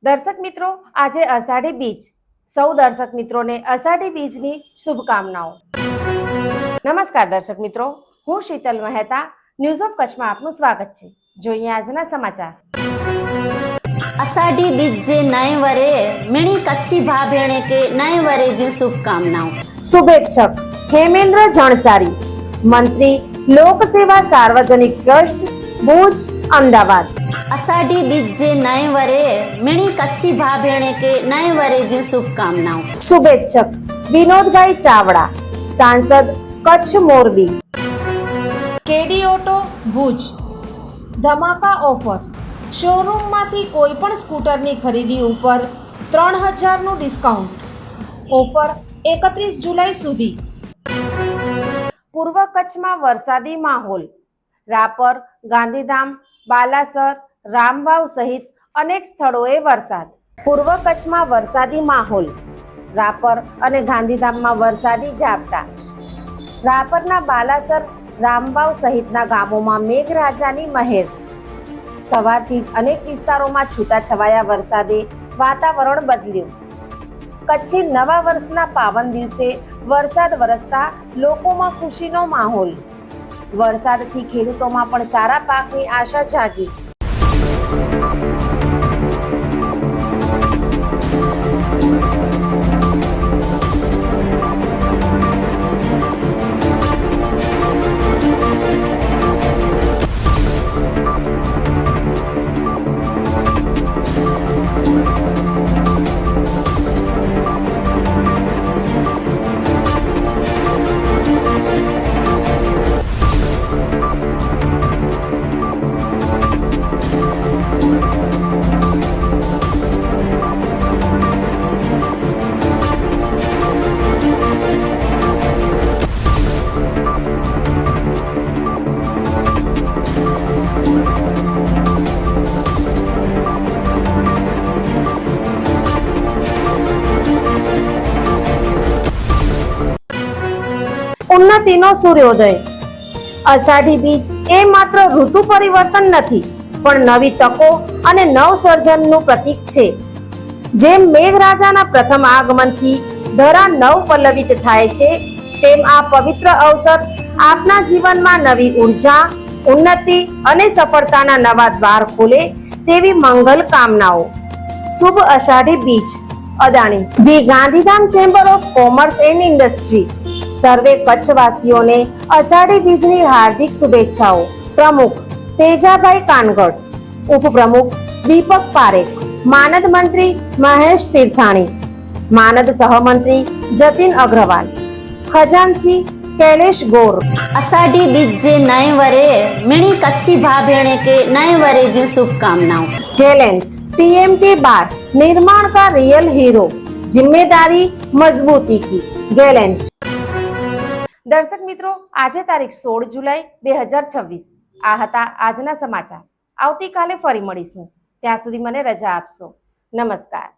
દર્શક મિત્રો, આજે અષાઢી બીજ. સૌ દર્શક મિત્રોને અષાઢી બીજની શુભકામનાઓ. નમસ્કાર દર્શક મિત્રો, હું શીતલ મહેતા. ન્યૂઝ ઓફ કચ્છમાં આપનું સ્વાગત છે. જોઈએ આજના સમાચાર. अषाढ़ी बीज जे नए वरे मिणी कच्छी भा भेणे के नए वरे जी शुभकामनाओं. શુભેચ્છક હેમેન્દ્ર જણસારી, મંત્રી લોક સેવા સાર્વજનિક ટ્રસ્ટ, ભુજ, અમદાવાદ. अषाढ़ी बीज जे नए वरे मिणी कच्छी भा भेणे के नए वरे जी शुभकामनाओं. શુભેચ્છક વિનોદભાઈ ચાવડા, સાંસદ, કચ્છ મોરબી. કેડી ઓટો ભુજ ધમાકા ઓફર. શોરૂમમાંથી કોઈ પણ સ્કૂટરની ખરીદી ઉપર 3000નું ડિસ્કાઉન્ટ. ઓફર 31 જુલાઈ સુધી. પૂર્વ કચ્છમાં વરસાદી માહોલ. રાપર, ગાંધીધામ, બાલાસર, રામવાવ સહિત અનેક સ્થળોએ વરસાદ. પૂર્વ કચ્છમાં વરસાદી માહોલ. રાપર અને ગાંધીધામમાં વરસાદી ઝાપટા. રાપરના બાલાસર, રામવાવ સહિતના ગામોમાં મેઘરાજાની મહેર. સવારથી જ અનેક વિસ્તારોમાં છૂટાછવાયા વરસાદે વાતાવરણ બદલ્યું. કચ્છી નવા વર્ષના પાવન દિવસે વરસાદ વરસતા લોકોમાં ખુશીનો માહોલ. વરસાદથી ખેડૂતોમાં પણ સારા પાકની આશા જાગી. ઉન્નતિનો સૂર્યોદય. અષાઢી બીજ એ માત્ર ઋતુ પરિવર્તન નથી, પણ નવી તકો અને નવસર્જનનું પ્રતીક છે. જેમ મેઘરાજાના પ્રથમ આગમનથી ધરા નવ પલ્લવિત થાય છે, તેમ આ પવિત્ર અવસર આપના જીવનમાં નવી ઉર્જા, ઉન્નતિ અને સફળતાના નવા દ્વાર ખોલે તેવી મંગલ કામનાઓ. શુભ Ashadhi Bij. Adani. The Gandhidham chamber of commerce and industry સર્વે કચ્છવાસીઓને અષાઢી બીજની હાર્દિક શુભેચ્છાઓ. પ્રમુખ તેજાભાઈ કાનગડ, ઉપપ્રમુખ દીપક પારેખ, માનદ મંત્રી મહેશ તીર્થાણી, માનદ સહમંત્રી જતીન અગ્રવાલ, ખજાનચી कैलेश गौर. अषाढ़ी बीज जे नए वरे मिणी कच्छी भा भेणे के नए वरे जी शुभकामनाओं. गैलेंट टीएमटी बार्स, निर्माण का रियल हीरो, जिम्मेदारी मजबूती की. गैलेंट. દર્શક મિત્રો, આજે તારીખ 16 જુલાઈ 2026. આ હતા આજના સમાચાર. આવતીકાલે ફરી મળીશું. ત્યાં સુધી મને રજા આપશો. નમસ્કાર.